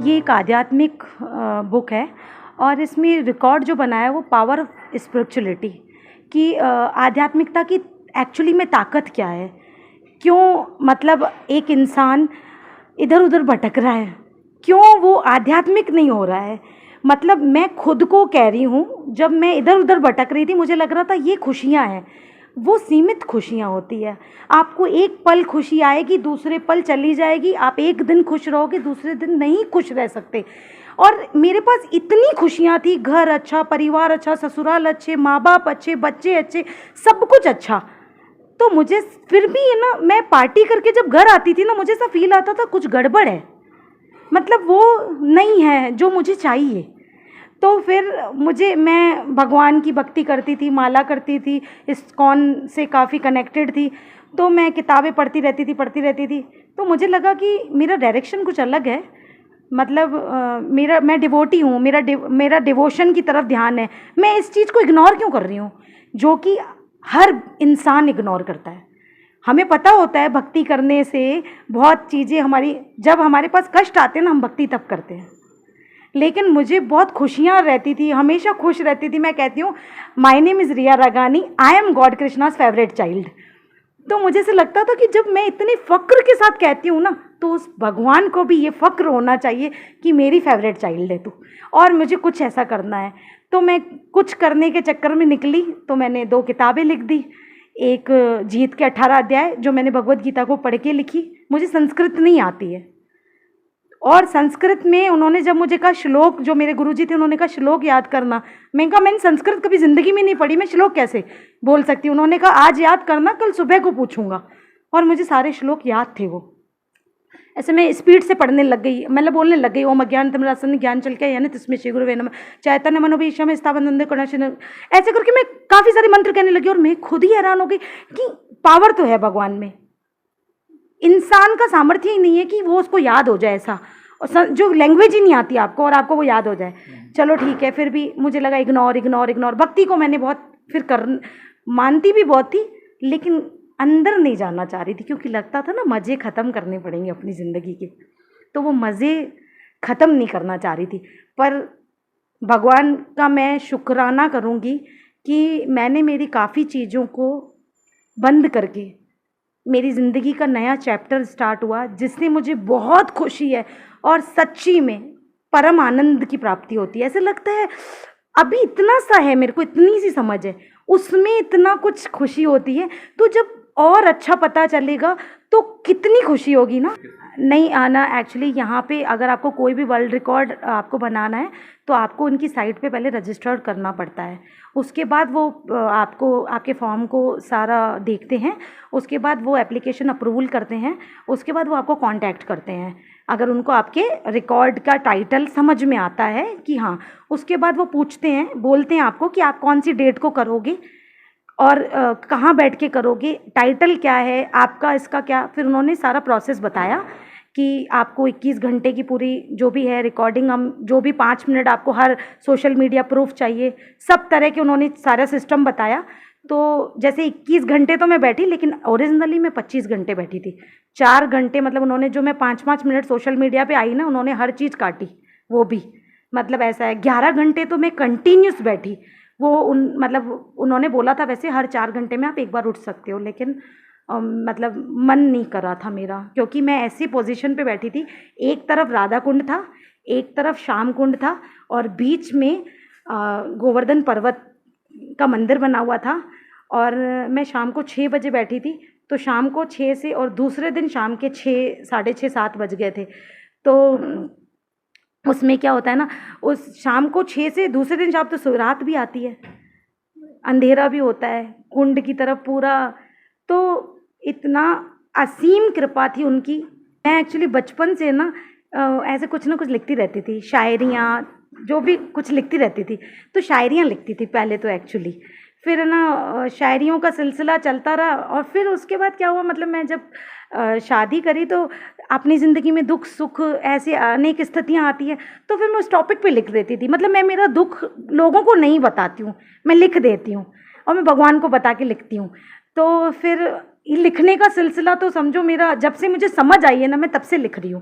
ये एक आध्यात्मिक बुक है और इसमें रिकॉर्ड जो बनाया है वो पावर ऑफ स्पिरिचुअलिटी कि आध्यात्मिकता की एक्चुअली में ताकत क्या है, क्यों मतलब एक इंसान इधर उधर भटक रहा है, क्यों वो आध्यात्मिक नहीं हो रहा है। मतलब मैं खुद को कह रही हूँ, जब मैं इधर उधर भटक रही थी मुझे लग रहा था ये खुशियाँ हैं, वो सीमित खुशियाँ होती है। आपको एक पल खुशी आएगी, दूसरे पल चली जाएगी। आप एक दिन खुश रहोगे, दूसरे दिन नहीं खुश रह सकते। और मेरे पास इतनी खुशियाँ थी, घर अच्छा, परिवार अच्छा, ससुराल अच्छे, माँ बाप अच्छे, बच्चे अच्छे, सब कुछ अच्छा। तो मुझे फिर भी है ना, मैं पार्टी करके जब घर आती थी ना, मुझे ऐसा फील आता था कुछ गड़बड़ है, मतलब वो नहीं है जो मुझे चाहिए। तो फिर मैं भगवान की भक्ति करती थी, माला करती थी, इस्कॉन से काफ़ी कनेक्टेड थी, तो मैं किताबें पढ़ती रहती थी। तो मुझे लगा कि मेरा डायरेक्शन कुछ अलग है। मतलब मैं डिवोटी हूँ, मेरा डिवोशन की तरफ ध्यान है। मैं इस चीज़ को इग्नोर क्यों कर रही हूँ, जो कि हर इंसान इग्नोर करता है। हमें पता होता है भक्ति करने से बहुत चीज़ें जब हमारे पास कष्ट आते हैं ना, हम भक्ति तब करते हैं। लेकिन मुझे बहुत खुशियाँ रहती थी, हमेशा खुश रहती थी। मैं कहती हूँ, my name is Riya Ragani, I am God Krishna's favourite child. तो मुझे से लगता था कि जब मैं इतने फ़क्र के साथ कहती हूँ ना, तो उस भगवान को भी ये फ़क्र होना चाहिए कि मेरी फेवरेट चाइल्ड है तू, और मुझे कुछ ऐसा करना है। तो मैं कुछ करने के चक्कर में निकली, तो मैंने 2 किताबें लिख दी। एक जीत के 18 अध्याय, जो मैंने भगवद गीता को पढ़ के लिखी। मुझे संस्कृत नहीं आती है, और संस्कृत में उन्होंने जब मुझे कहा श्लोक, जो मेरे गुरुजी थे उन्होंने कहा श्लोक याद करना, मैंने कहा मैंने संस्कृत कभी ज़िंदगी में नहीं पढ़ी, मैं श्लोक कैसे बोल सकती हूँ। उन्होंने कहा आज याद करना, कल सुबह को पूछूंगा। और मुझे सारे श्लोक याद थे। वो ऐसे मैं स्पीड से पढ़ने लग गई, मतलब बोलने लग गई। ओम अज्ञानतिमिरान्धस्य ज्ञानशलाकया यानी तस्मै श्री गुरुवे नमः चैतन्य मनोभीष्टं स्थापयन्तं करुणासिंधुं। ऐसे करके मैं काफ़ी सारे मंत्र कहने लगी, और मैं खुद ही हैरान हो गई कि पावर तो है भगवान में। इंसान का सामर्थ्य ही नहीं है कि वो उसको याद हो जाए ऐसा, और जो लैंग्वेज ही नहीं आती आपको और आपको वो याद हो जाए। चलो ठीक है, फिर भी मुझे लगा इग्नोर। भक्ति को मैंने बहुत मानती भी बहुत थी, लेकिन अंदर नहीं जाना चाह रही थी, क्योंकि लगता था ना मज़े ख़त्म करने पड़ेंगे अपनी ज़िंदगी के, तो वो मज़े ख़त्म नहीं करना चाह रही थी। पर भगवान का मैं शुक्राना करूँगी कि मैंने मेरी काफ़ी चीज़ों को बंद करके मेरी ज़िंदगी का नया चैप्टर स्टार्ट हुआ, जिससे मुझे बहुत खुशी है और सच्ची में परम आनंद की प्राप्ति होती है। ऐसे लगता है अभी इतना सा है, मेरे को इतनी सी समझ है, उसमें इतना कुछ खुशी होती है। तो जब और अच्छा पता चलेगा तो कितनी खुशी होगी ना। नहीं आना एक्चुअली यहाँ पे, अगर आपको कोई भी वर्ल्ड रिकॉर्ड आपको बनाना है तो आपको उनकी साइट पे पहले रजिस्टर्ड करना पड़ता है। उसके बाद वो आपको आपके फॉर्म को सारा देखते हैं, उसके बाद वो एप्लीकेशन अप्रूवल करते हैं, उसके बाद वो आपको कांटेक्ट करते हैं अगर उनको आपके रिकॉर्ड का टाइटल समझ में आता है कि हाँ। उसके बाद वो पूछते हैं, बोलते हैं आपको कि आप कौन सी डेट को करोगे और कहाँ बैठ के करोगे, टाइटल क्या है आपका, इसका क्या। फिर उन्होंने सारा प्रोसेस बताया कि आपको 21 घंटे की पूरी जो भी है रिकॉर्डिंग, हम जो भी 5 मिनट आपको हर सोशल मीडिया प्रूफ चाहिए, सब तरह के उन्होंने सारा सिस्टम बताया। तो जैसे 21 घंटे तो मैं बैठी, लेकिन ओरिजिनली मैं 25 घंटे बैठी थी। 4 घंटे मतलब उन्होंने, जो मैं 5-5 मिनट सोशल मीडिया पे आई ना, उन्होंने हर चीज़ काटी, वो भी मतलब ऐसा है। 11 घंटे तो मैं कंटिन्यूस बैठी। वो मतलब उन्होंने बोला था वैसे हर 4 घंटे में आप एक बार उठ सकते हो, लेकिन मतलब मन नहीं कर रहा था मेरा, क्योंकि मैं ऐसी पोजीशन पे बैठी थी, एक तरफ राधा कुंड था, एक तरफ श्याम कुंड था, और बीच में गोवर्धन पर्वत का मंदिर बना हुआ था। और मैं शाम को 6 बजे बैठी थी, तो शाम को 6 से, और दूसरे दिन शाम के 6, साढ़े 6, 7 बज गए थे। तो उसमें क्या होता है ना, उस शाम को 6 से दूसरे दिन शाम तो रात भी आती है, अंधेरा भी होता है कुंड की तरफ पूरा। तो इतना असीम कृपा थी उनकी। मैं एक्चुअली बचपन से ना ऐसे कुछ ना कुछ लिखती रहती थी, शायरियाँ, जो भी कुछ लिखती रहती थी। तो शायरियाँ लिखती थी पहले तो एक्चुअली, फिर ना शायरियों का सिलसिला चलता रहा। और फिर उसके बाद क्या हुआ, मतलब मैं जब शादी करी तो अपनी ज़िंदगी में दुख सुख ऐसे अनेक स्थितियाँ आती हैं, तो फिर मैं उस टॉपिक पे लिख देती थी। मतलब मैं मेरा दुख लोगों को नहीं बताती हूँ, मैं लिख देती हूँ, और मैं भगवान को बता के लिखती हूँ। तो फिर लिखने का सिलसिला तो समझो मेरा, जब से मुझे समझ आई है ना, मैं तब से लिख रही हूँ।